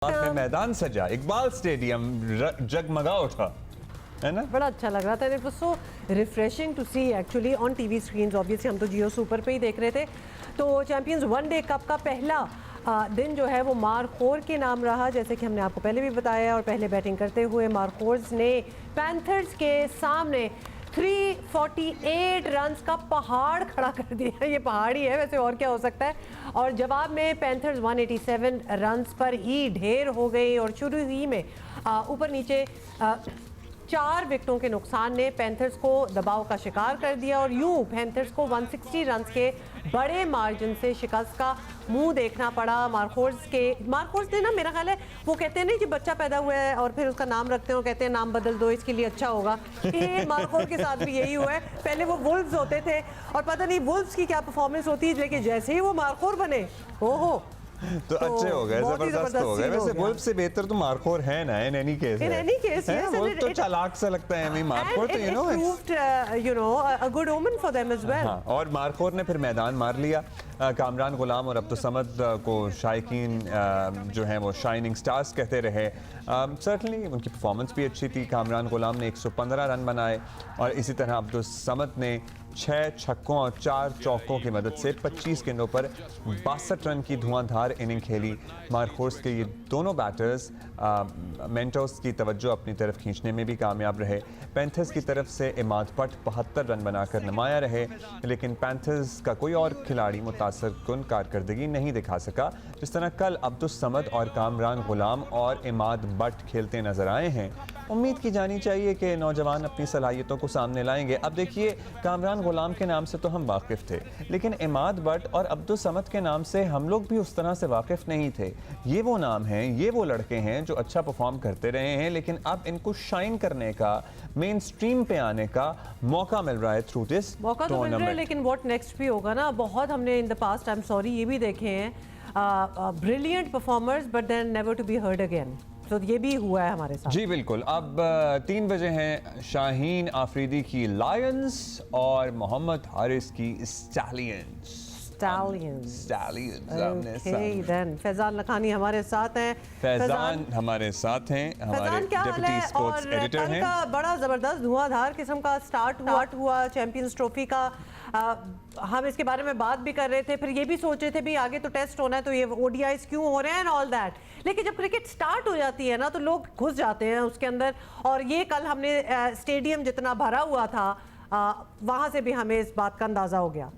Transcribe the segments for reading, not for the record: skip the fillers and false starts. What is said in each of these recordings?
में मैदान सजा, इकबाल स्टेडियम जगमगा उठा, है ना? बड़ा अच्छा लग रहा था। It was so refreshing to see actually on TV screens. Obviously हम तो जियो सुपर पे ही देख रहे थे। तो चैंपियंस वनडे कप का पहला दिन जो है वो मार्कोर के नाम रहा, जैसे कि हमने आपको पहले भी बताया। और पहले बैटिंग करते हुए मार्कोर्स ने पैंथर्स के सामने 348 रन्स का पहाड़ खड़ा कर दिया। ये पहाड़ ही है, वैसे और क्या हो सकता है। और जवाब में पैंथर्स 187 रन्स पर ही ढेर हो गई। और शुरू ही में ऊपर नीचे 4 विकेटों के नुकसान ने पैंथर्स को दबाव का शिकार कर दिया। और यूं पैंथर्स को 160 रन्स के बड़े मार्जिन से शिकस्त का मुंह देखना पड़ा। मार्कोर्स ने ना, मेरा ख्याल है वो कहते हैं ना कि बच्चा पैदा हुआ है और फिर उसका नाम रखते हैं और कहते हैं नाम बदल दो इसके लिए अच्छा होगा। ये मार्कोर के साथ भी यही हुआ है। पहले वो वुल्व्स होते थे और पता नहीं वुल्व्स की क्या परफॉर्मेंस होती है, लेकिन जैसे ही वो मार्कोर बने, ओहो तो अच्छे हो गए, जबरदस्त हो गए। वैसे वुल्फ से बेहतर तो मार्कोर है ना, इन एनी केस। वुल्फ तो चालाक सा लगता है हमें, मार्कोर तो you know a good omen for them as well. और मार्कोर ने फिर मैदान मार लिया। कामरान गुलाम और अब्दुस्समद को शायकीन जो हैं वो शाइनिंग स्टार्स कहते रहे। सर्टनली उनकी परफॉर्मेंस भी अच्छी थी। कामरान गुलाम ने 115 रन बनाए और इसी तरह अब्दुस्समद ने 6 छक्कों और 4 चौकों की मदद से 25 गेंदों पर 62 रन की धुआंधार इनिंग खेली। मार्कोर्स के ये दोनों बैटर्स मेंटोस की तवज्जो अपनी तरफ खींचने में भी कामयाब रहे। पैंथर्स की तरफ से इमाद पट 72 रन बनाकर नुमाया रहे, लेकिन पैंथर्स का कोई और खिलाड़ी मुतासर कुन कारकर्दगी नहीं दिखा सका। जिस तरह कल अब्दुस्समद और कामरान गुलाम और इमाद बट खेलते नजर आए हैं, उम्मीद की जानी चाहिए कि नौजवान अपनी सलाहियतों को सामने लाएंगे। अब देखिए, कामरान गुलाम के नाम से तो हम वाकिफ़ थे, लेकिन इमाद बट और अब्दुस्समद के नाम से हम लोग भी उस तरह से वाकिफ़ नहीं थे। ये वो नाम हैं, ये वो लड़के हैं जो अच्छा परफॉर्म करते रहे हैं, लेकिन अब इनको शाइन करने का, मेन स्ट्रीम पे आने का मौका मिल रहा है थ्रू दिस मौका तो मिल रहा है। लेकिन व्हाट नेक्स्ट भी होगा ना, बहुत हमने in the past, I am sorry, ये भी देखे हैं brilliant performers but then never to be heard again. तो ये भी हुआ है हमारे साथ। जी बिल्कुल। अब 3 बजे हैं शाहीन आफरीदी की लायंस और मोहम्मद हारिस की स्टैलियंस। फैजान लखानी हमारे साथ हैं। फैजान हमारे साथ हैं, हमारे डिप्टी स्पोर्ट्स एडिटर हैं। का बड़ा जबरदस्त धुआंधार किस्म का स्टार्ट हुआ चैंपियंस ट्रॉफी का। हम इसके बारे में बात भी कर रहे थे, फिर ये भी सोच रहे थे भी आगे तो टेस्ट होना है तो ये ओडीआईज क्यों हो रहे हैं एंड ऑल दैट। लेकिन जब क्रिकेट स्टार्ट हो जाती है ना तो लोग घुस जाते हैं उसके अंदर। और ये कल हमने स्टेडियम जितना भरा हुआ था वहां से भी हमें इस बात का अंदाजा हो गया।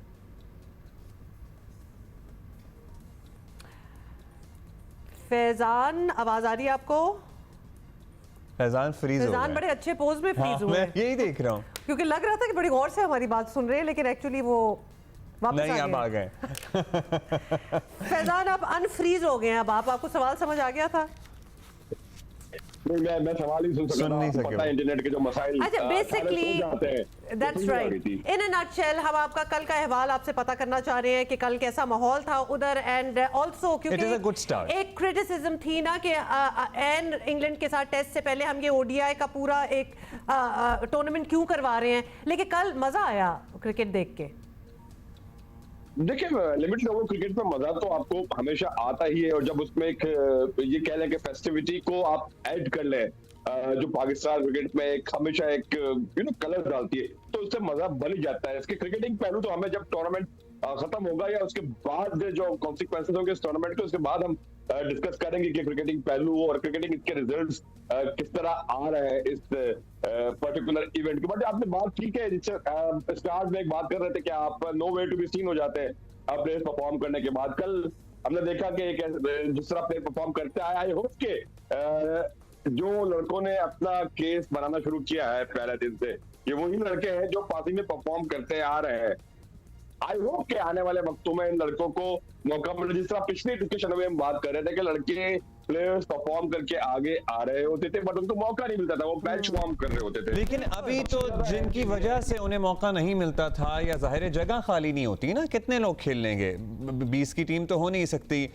फैजान, आवाज आ रही है आपको? फैजान फ्रीज हो गए। फैजान बड़े अच्छे पोज में फ्रीज हुए। मैं यही देख रहा हूँ, क्योंकि लग रहा था कि बड़ी गौर से हमारी बात सुन रहे हैं, लेकिन एक्चुअली वो वापस नहीं अब आ गए। फैजान आप अनफ्रीज हो गए हैं। अब आपको सवाल समझ आ गया था? मैं सवाल ही सुन नहीं सके। पता है इंटरनेट के जो मसाइल। अच्छा, basically that's right. In a nutshell हम आपका कल का अहवाल आपसे पता करना चाह रहे हैं कि कल कैसा माहौल था उधर। एंड ऑल्सो क्योंकि एक क्रिटिसिज्म थी ना कि एंड इंग्लैंड के साथ टेस्ट से पहले हम ये ओडीआई का पूरा एक टूर्नामेंट क्यों करवा रहे हैं, लेकिन कल मजा आया क्रिकेट देख के। देखिए, लिमिटेड ओवर क्रिकेट में मजा तो आपको हमेशा आता ही है, और जब उसमें एक ये कह लें कि फेस्टिविटी को आप ऐड कर लें, जो पाकिस्तान क्रिकेट में एक हमेशा एक कलर डालती है, तो उससे मजा बन ही जाता है। इसके क्रिकेटिंग पहलू तो हमें जब टूर्नामेंट खत्म होगा या उसके बाद जो कॉन्सिक्वेंसेस होंगे इस टूर्नामेंट के, उसके बाद हम डिस्कस करेंगे कि क्रिकेटिंग पहलू और क्रिकेटिंग इसके रिजल्ट्स किस तरह आ रहे हैं इस पर्टिकुलर इवेंट के। बट आपने बात ठीक है, स्टार्ट में एक बात कर रहे थे कि आप no way to be seen हो जाते हैं अपने परफॉर्म करने के बाद। कल हमने देखा कि जिस तरह प्लेयर परफॉर्म करते आए, आई होप के जो लड़कों ने अपना केस बनाना शुरू किया है पहले दिन से, ये वही लड़के हैं जो पासी में परफॉर्म करते आ रहे हैं। आई होप के आने वाले वक्तों में इन लड़कों को मौका मिले। जिस तरह पिछली डिस्कशन में हम बात कर रहे थे कि लड़के प्लेयर्स परफॉर्म करके आगे आ रहे होते थे बट उनको मौका नहीं मिलता था, वो बेंच वार्म कर रहे होते थे। लेकिन अभी तो जिनकी वजह से उन्हें मौका नहीं मिलता था, या जाहिर जगह खाली नहीं होती ना, कितने लोग खेल लेंगे, 20 की टीम तो हो नहीं सकती।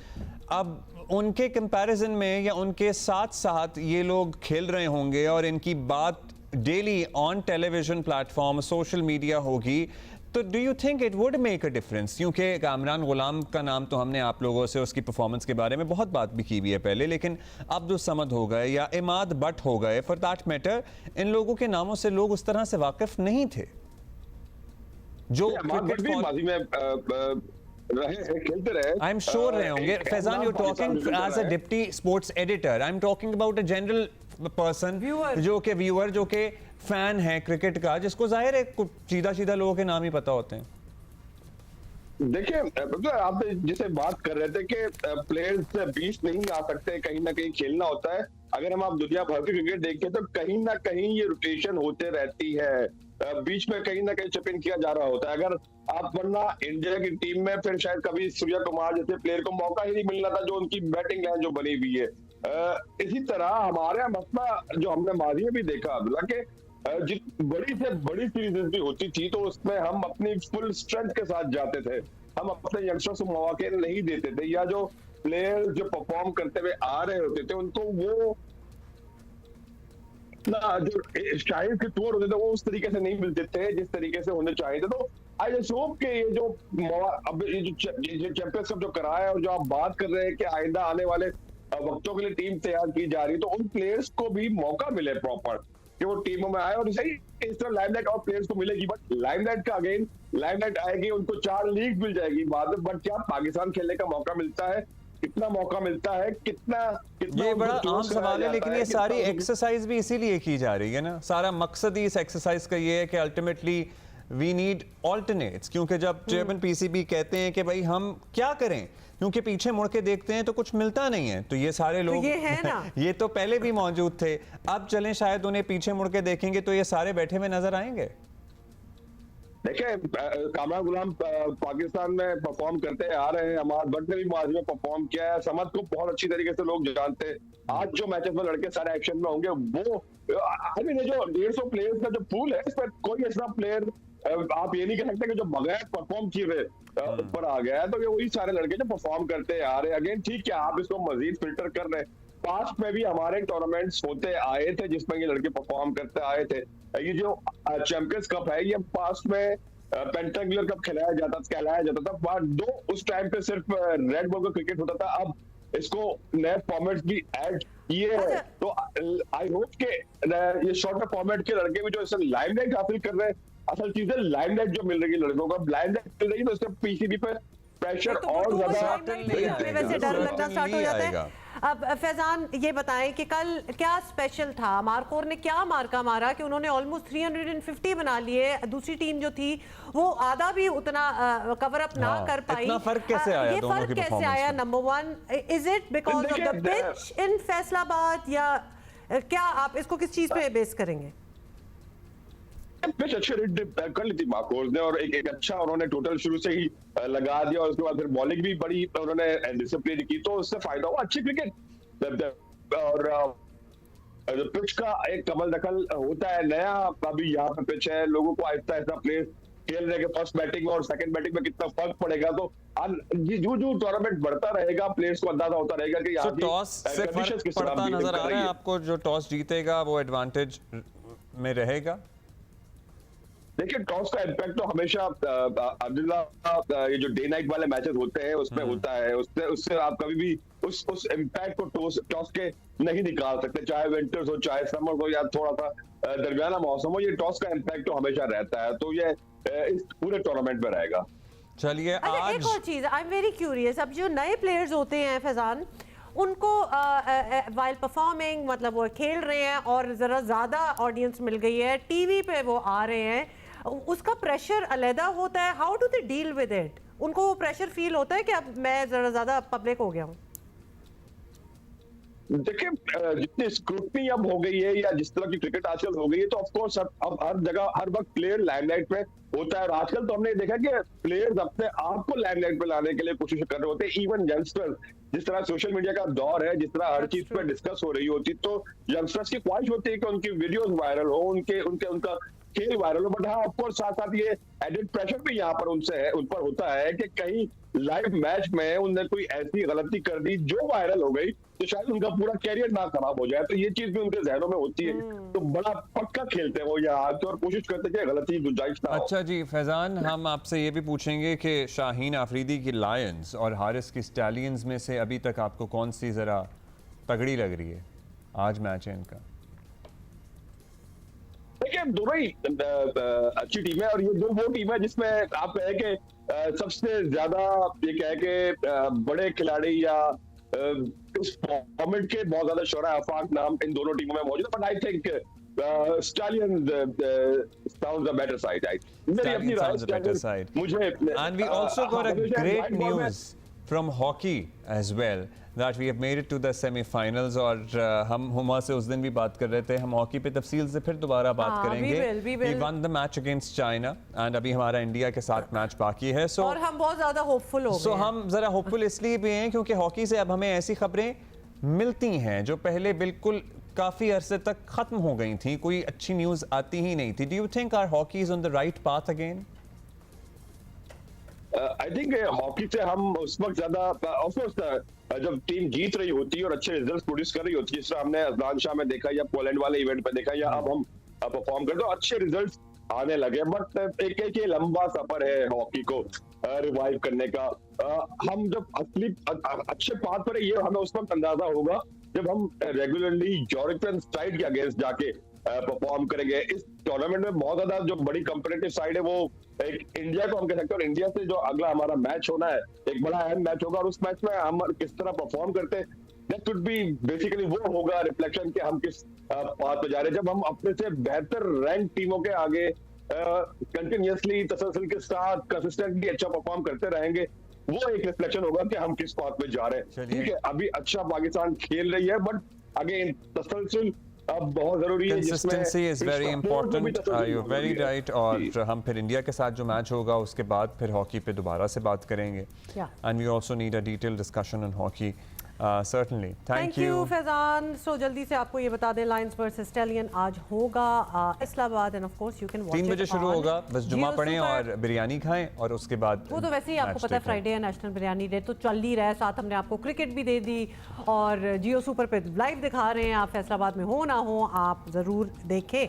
अब उनके कंपैरिजन में या उनके साथ साथ ये लोग खेल रहे होंगे और इनकी बात daily on television platform, social media होगी, तो do you think it would make a difference? क्योंकि कामरान गुलाम का नाम तो हमने आप लोगों से उसकी परफॉर्मेंस के बारे में बहुत बात भी की हुई है पहले, लेकिन अब्दुल समद हो गए या इमाद बट हो गए, फॉर दैट मैटर, इन लोगों के नामों से लोग उस तरह से वाकिफ नहीं थे जो बाजी में रहे, खेलते रहे। आई एम श्योर रहे होंगे। Faizan, you talking as a deputy sports editor, I am talking about a general person जो के व्यूअर, जो के फैन है क्रिकेट का, जिसको जाहिर है कुछ सीधा सीधा लोगों के नाम ही पता होते हैं। देखिए, आप जिसे बात कर रहे थे कि प्लेयर्स 20 नहीं आ सकते, कहीं ना कहीं खेलना होता है। अगर हम आप दुनिया भर की क्रिकेट देखें तो कहीं ना कहीं ये रोटेशन होते रहती है, बीच में कहीं ना कहीं चिप इन किया जा रहा होता है। अगर आप, वरना इंडिया की टीम में फिर शायद कभी सूर्या कुमार जैसे प्लेयर को मौका ही नहीं मिलना था, जो उनकी बैटिंग लाइन जो बनी हुई है। इसी तरह हमारे यहाँ मसला जो हमने माजी में भी देखा अब्दुल्ला के, बड़ी से बड़ी सीरीज भी होती थी तो उसमें हम अपनी फुल स्ट्रेंथ के साथ जाते थे, हम अपने यंगस्टर्स को मौके नहीं देते थे, या जो प्लेयर जो परफॉर्म करते हुए आ रहे होते थे उनको वो ना जो शायद के टूर होते थे वो उस तरीके से नहीं मिलते थे जिस तरीके से होने चाहिए थे। तो आई जस्ट होप कि ये जो अब ये जो चैंपियंस कप जो कराया है और जो आप बात कर रहे हैं कि आइंदा आने वाले वक्तों के लिए टीम तैयार की जा रही है, तो उन प्लेयर्स को भी मौका मिले प्रॉपर कि वो टीमों में आए। और सही इस तरह लाइमलाइट और प्लेयर्स को मिलेगी, बट लाइमलाइट का अगेन लाइमलाइट आएगी, उनको 4 लीग मिल जाएगी बाद में, बट क्या पाकिस्तान खेलने का मौका मिलता है, कितना मौका मिलता है, कितना ये बड़ा आम सवाल है, लेकिन ये सारी एक्सरसाइज भी इसीलिए की जा रही है ना। सारा मकसद ही इस एक्सरसाइज का ये है कि अल्टीमेटली वी नीड ऑल्टरनेट्स, क्योंकि जब चेयरमैन पीसीबी कहते हैं कि भाई हम क्या करें, क्योंकि पीछे मुड़ के देखते हैं तो कुछ मिलता नहीं है, तो ये सारे लोग तो ये है ना ये तो पहले भी मौजूद थे, अब चलें शायद उन्हें पीछे मुड़ के देखेंगे तो ये सारे बैठे हुए नजर आएंगे। देखिए, कामरान गुलाम पाकिस्तान में परफॉर्म करते आ रहे हैं, हमारे बट ने भी माजी में परफॉर्म किया है, समद को बहुत अच्छी तरीके से लोग जानते हैं। आज जो मैचेस में लड़के सारे एक्शन में होंगे, वो आई मीन जो 150 प्लेयर्स का जो पूल है, इसमें कोई ऐसा प्लेयर आप ये नहीं कह सकते कि जो बगैर परफॉर्म किए हुए ऊपर आ गया है, तो ये वही सारे लड़के जो परफॉर्म करते आ रहे हैं। अगेन ठीक है, आप इसको मजीद फिल्टर कर रहे हैं। पास्ट में भी हमारे टूर्नामेंट्स होते आए थे जिसमें ये लड़के परफॉर्म करते आए थे। ये जो चैंपियंस कप है, ये पास्ट में पेंटागुलर कप कहलाया जाता था। उस टाइम पे सिर्फ रेड बॉल का क्रिकेट होता था, अब इसको नए फॉर्मेट्स भी ऐड किए हैं। तो आई होप के ये शॉर्टर फॉर्मेट के लड़के भी जो इससे लाइमलाइट हासिल कर रहे हैं, असल चीज है लाइमलाइट जो मिल रही है लड़कों को, लाइमलाइट मिल रही है तो इससे पीसीबी पे प्रेशर और ज्यादा वैसे डर लगना स्टार्ट हो जाता है। अब फैजान ये बताएं कि कल क्या स्पेशल था, मार्कोर ने क्या मार्का मारा कि उन्होंने ऑलमोस्ट 350 बना लिए, दूसरी टीम जो थी वो आधा भी उतना कवर अप ना कर पाई। इतना फर्क कैसे आया? ये फर्क कैसे आया? Number 1, is it because of the pitch इन फैसलाबाद, या क्या आप इसको किस चीज पे बेस करेंगे? पिच अच्छे कर ली थी मार्कोस ने, और एक अच्छा उन्होंने टोटल शुरू से ही लगा दिया, और उसके बाद फिर बॉलिंग भी बड़ी उन्होंने डिसिप्लिन की, तो उससे फायदा हुआ। अच्छी क्रिकेट और पिच का एक कमल दखल होता है। नया अभी यहाँ पे पिच है, लोगों को आहिस्ता आहिस्ता प्लेयर खेल रहे हैं, फर्स्ट बैटिंग और सेकंड बैटिंग में कितना फर्क पड़ेगा। तो जो टूर्नामेंट बढ़ता रहेगा, प्लेयर्स को अंदाजा होता रहेगा कि यहाँ टॉस से फर्क पड़ता नजर आ रहा है आपको? जो टॉस जीतेगा वो एडवांटेज में रहेगा। देखिए, टॉस का इम्पैक्ट तो हमेशा अब्दुल्ला ये जो डे नाइट वाले मैचेस होते हैं उसमें होता है, उससे आप कभी भी उस इम्पैक्ट को टॉस के नहीं निकाल सकते, चाहे विंटर्स हो चाहे समर हो या थोड़ा सा दरमियाना मौसम हो। ये टॉस का इम्पैक्ट तो हमेशा रहता है, तो ये इस पूरे टूर्नामेंट में रहेगा। चलिए, आज एक और चीज, आई एम वेरी क्यूरियस, अब जो नए प्लेयर्स होते हैं फैजान, उनको वाइल परफॉर्मिंग, मतलब वो खेल रहे हैं और ज़रा ज़्यादा ऑडियंस मिल गई है, टीवी पे वो आ रहे हैं, उसका प्रेशर अलहदा होता है। How do they deal with it? उनको वो प्रेशर फील होता है कि अब मैं ज़रा ज़्यादा पब्लिक हो गया हूँ? देखिए, जितनी स्क्रूटनी अब हो गई है या जिस तरह की क्रिकेट आजकल हो गई है, तो ऑफ कोर्स अब हर जगह हर वक्त प्लेयर लाइमलाइट में होता है। और आजकल तो हमने देखा कि प्लेयर्स अपने आप को लाइमलाइट पे लाने के लिए कोशिश कर रहे होते हैं। इवन यंगस्टर्स, जिस तरह सोशल मीडिया का दौर है, जिस तरह हर चीज पे डिस्कस हो रही होती, तो यंगस्टर्स की ख्वाहिश होती है कि उनकी वीडियोस वायरल हो, उनका खेल वायरल हो। बट हाँ, ऑफ कोर्स साथ साथ ये एडेड प्रेशर भी यहाँ पर उन पर होता है कि कहीं लाइव मैच में उनने कोई ऐसी गलती कर दी जो वायरल हो गई तो शायद उनका पूरा कैरियर ना खराब हो जाए, तो ये चीज भी उनके जहनों में होती है। तो बड़ा पक्का खेलते हैं वो यहाँ आके और कोशिश करते हैं कि गलती गुंजाइश ना हो। अच्छा जी फैजान, हम आपसे ये भी पूछेंगे कि शाहीन आफरीदी की लायंस और हारिस की स्टैलियंस में से अभी तक आपको कौन सी ज़रा तगड़ी लग रही है? आज मैच है इनका। देखिए दोनों ही अच्छी टीम है और ये वो टीम है जिसमें आप कहें कि सबसे ज्यादा ये कहे कि बड़े खिलाड़ी या उस फॉर्मेट के बहुत ज्यादा शोरा आफाक नाम इन दोनों टीमों में मौजूद है, but I think stallion sounds a better side. मेरी अपनी राय sounds a better side. मुझे And we also got a हमेशा great white ball में- news from hockey as well that we have made it to the semi-finals और हम हुमा से उस दिन भी बात कर रहे थे, हम हॉकी पे तफसील से फिर दोबारा बात हाँ, करेंगे। we will. We won the match against China and अभी हमारा इंडिया के साथ मैच बाकी है। So और हम बहुत ज्यादा होपफुल हो सो गए हैं। हम ज़रा होपफुल इसलिए भी हैं क्योंकि हॉकी से अब हमें ऐसी खबरें मिलती हैं जो पहले बिल्कुल काफ़ी अरसे तक ख़त्म हो गई थी, कोई अच्छी न्यूज़ आती ही नहीं थी। Do you think our hockey is on the right path again? I think hockey से हम उस वक्त ज्यादा ऑफकोर्स जब टीम जीत रही होती है और अच्छे रिजल्ट्स प्रोड्यूस कर रही होती है, जिस तरह हमने अजलान शाह में देखा या पोलैंड वाले इवेंट पे देखा या अब हम परफॉर्म करते हो अच्छे रिजल्ट्स आने लगे, बट एक लंबा सफर है हॉकी को रिवाइव करने का। हम जब असली अच्छे पाथ पर है ये हमें उस वक्त अंदाजा होगा जब हम रेगुलरली यूरोपियन साइड के अगेंस्ट जाके परफॉर्म करेंगे। इस टूर्नामेंट में बहुत ज्यादा जो बड़ी कंपेटिटिव साइड है वो एक इंडिया को हम कह सकते हैं, और इंडिया से जो अगला हमारा मैच होना है एक बड़ा अहम मैच होगा और उस मैच में हम किस तरह परफॉर्म करते हैं दैट वुड बी बेसिकली वो होगा रिफ्लेक्शन कि हम किस पाथ पे जा रहे हैं। जब हम अपने से बेहतर रैंक टीमों के आगे कंटिन्यूअसली तसलसल के साथ कंसिस्टेंटली अच्छा परफॉर्म करते रहेंगे, वो एक रिफ्लेक्शन होगा कि हम किस पाथ पे जा रहे हैं। चलिए। ठीक है, अभी अच्छा पाकिस्तान खेल रही है बट अगेन तसलसल अब बहुत जरूरी है, जिसमें Consistency is very support में भी important. तसलसल You're very जरूरी है। right. और जी। हम फिर इंडिया के साथ जो मैच होगा उसके बाद फिर हॉकी पे दोबारा से बात करेंगे। Yeah. And we also need a detailed discussion on hockey. Certainly. Thank thank you you. Faizan. So जल्दी से आपको ये बता दें लायंस वर्सेस स्टैलियन आज होगा Islamabad end of course you can watch 3 बजे शुरू होगा, बस जुमा पढ़ें और बिरयानी खाएं और उसके बाद वो तो वैसे ही आपको मैच पता है देखें। फ्राइडे है नेशनल बिरयानी डे तो चल ही रहा है, साथ हमने आपको क्रिकेट भी दे दी और जियो सुपर पे लाइव दिखा रहे हैं। आप फैसलाबाद में हो ना हो आप ज़रूर देखें।